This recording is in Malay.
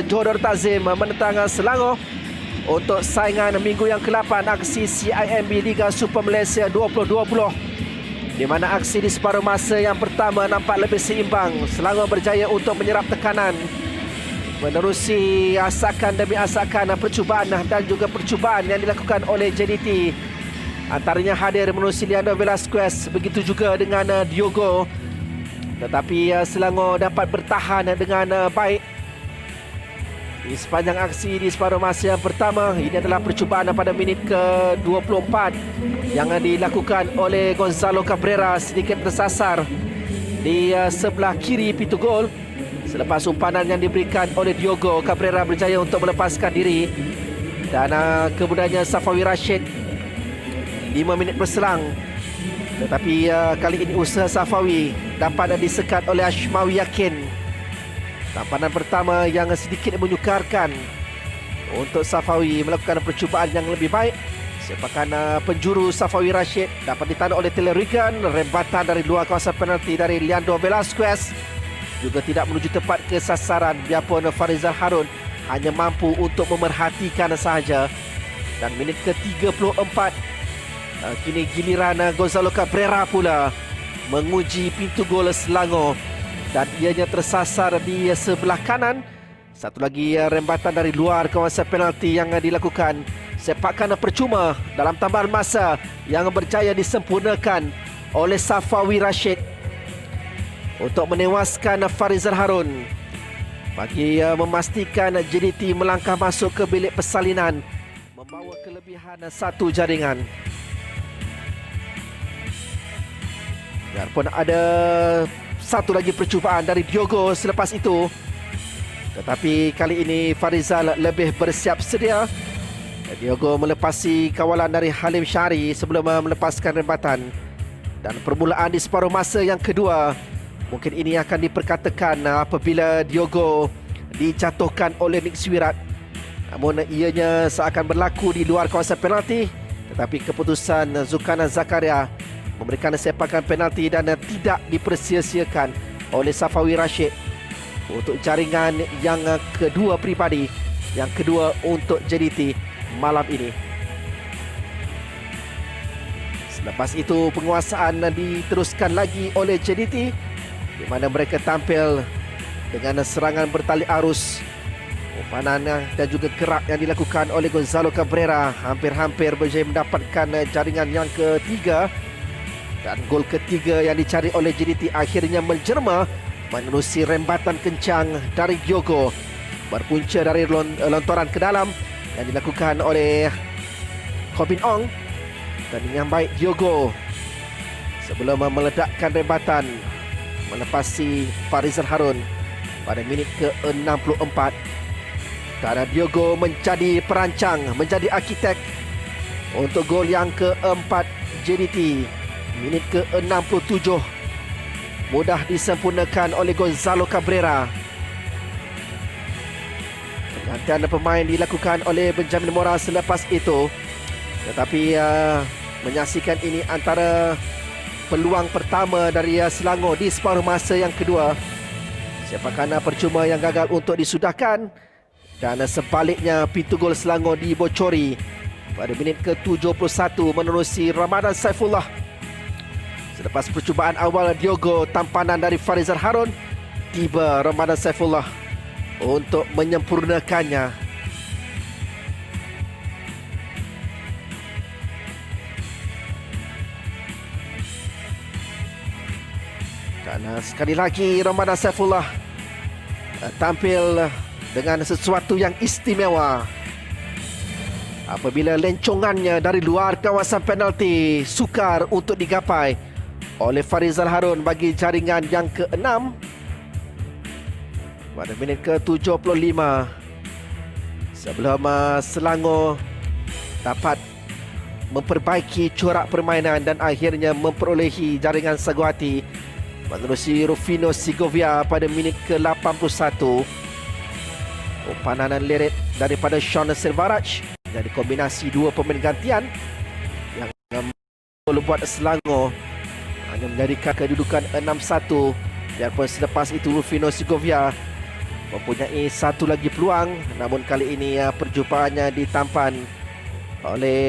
Jodor Tazim menentang Selangor untuk saingan minggu yang ke-8 aksi CIMB Liga Super Malaysia 2020, di mana aksi di separuh masa yang pertama nampak lebih seimbang. Selangor berjaya untuk menyerap tekanan menerusi asakan demi asakan percubaan dan juga percubaan yang dilakukan oleh JDT. Antaranya hadir menerusi Leandro Velasquez, begitu juga dengan Diogo. Tetapi Selangor dapat bertahan dengan baik di sepanjang aksi di separuh masa yang pertama. Ini adalah percubaan pada minit ke-24 yang dilakukan oleh Gonzalo Cabrera, sedikit tersasar di sebelah kiri pintu gol. Selepas umpanan yang diberikan oleh Diogo, Cabrera berjaya untuk melepaskan diri. Dan kemudiannya Safawi Rashid 5 minit berselang. Tetapi kali ini usaha Safawi dapat disekat oleh Ashmawi Yakin. Tampanan pertama yang sedikit menyukarkan untuk Safawi melakukan percubaan yang lebih baik. Sepakan penjuru Safawi Rashid dapat ditahan oleh Taylor Regan. Rembatan dari luar kawasan penalti dari Leandro Velasquez juga tidak menuju tepat ke sasaran, biarpun Farizal Harun hanya mampu untuk memerhatikan sahaja. Dan minit ke-34, kini giliran Gonzalo Cabrera pula menguji pintu gol Selangor, dan ianya tersasar di sebelah kanan. Satu lagi rembatan dari luar kawasan penalti yang dilakukan. Sepakan percuma dalam tambahan masa yang berjaya disempurnakan oleh Safawi Rashid untuk menewaskan Farizal Harun, bagi memastikan JDT melangkah masuk ke bilik persalinan membawa kelebihan satu jaringan. Biarpun ada satu lagi percubaan dari Diogo selepas itu, tetapi kali ini Farizal lebih bersiap sedia. Diogo melepasi kawalan dari Halim Syari sebelum melepaskan rembatan. Dan permulaan di separuh masa yang kedua, mungkin ini akan diperkatakan apabila Diogo dijatuhkan oleh Nick Swirat. Namun ianya seakan berlaku di luar kawasan penalti, tetapi keputusan Zulkarnain Zakaria memberikan sepakan penalti dan tidak dipersia-siakan oleh Safawi Rashid untuk jaringan yang kedua pribadi, yang kedua untuk JDT malam ini. Selepas itu penguasaan diteruskan lagi oleh JDT, di mana mereka tampil dengan serangan bertali arus. Umpanan dan juga gerak yang dilakukan oleh Gonzalo Cabrera hampir-hampir berjaya mendapatkan jaringan yang ketiga. Dan gol ketiga yang dicari oleh JDT akhirnya menjerma menerusi rembatan kencang dari Diogo, berpunca dari lontaran ke dalam yang dilakukan oleh Corbin Ong. Dan dengan baik Diogo sebelum meledakkan rembatan melepasi Farizal Harun pada minit ke-64. Dan Diogo menjadi perancang, menjadi arkitek untuk gol yang keempat JDT. Minit ke-67 mudah disempurnakan oleh Gonzalo Cabrera. Pergantian pemain dilakukan oleh Benjamin Mora selepas itu. Tetapi menyaksikan ini antara peluang pertama dari Selangor di separuh masa yang kedua. Sepakan percuma yang gagal untuk disudahkan. Dan sebaliknya pintu gol Selangor dibocori pada minit ke-71 menerusi Ramadan Saifullah. Selepas percubaan awal Diogo, tampanan dari Farizal Harun, tiba Ramadan Saifullah untuk menyempurnakannya. Dan sekali lagi Ramadan Saifullah tampil dengan sesuatu yang istimewa apabila lencongannya dari luar kawasan penalti sukar untuk digapai oleh Farizal Harun bagi jaringan yang ke-6 pada minit ke-75, sebelum Selangor dapat memperbaiki corak permainan dan akhirnya memperolehi jaringan sagu hati menerusi Rufino Segovia pada minit ke-81. Umpanan lirik daripada Sean Silvaraj dari kombinasi dua pemain gantian yang membuat Selangor hanya menjadikan kedudukan 6-1. Biarpun selepas itu Rufino Segovia mempunyai satu lagi peluang, namun kali ini perjumpaannya ditampan oleh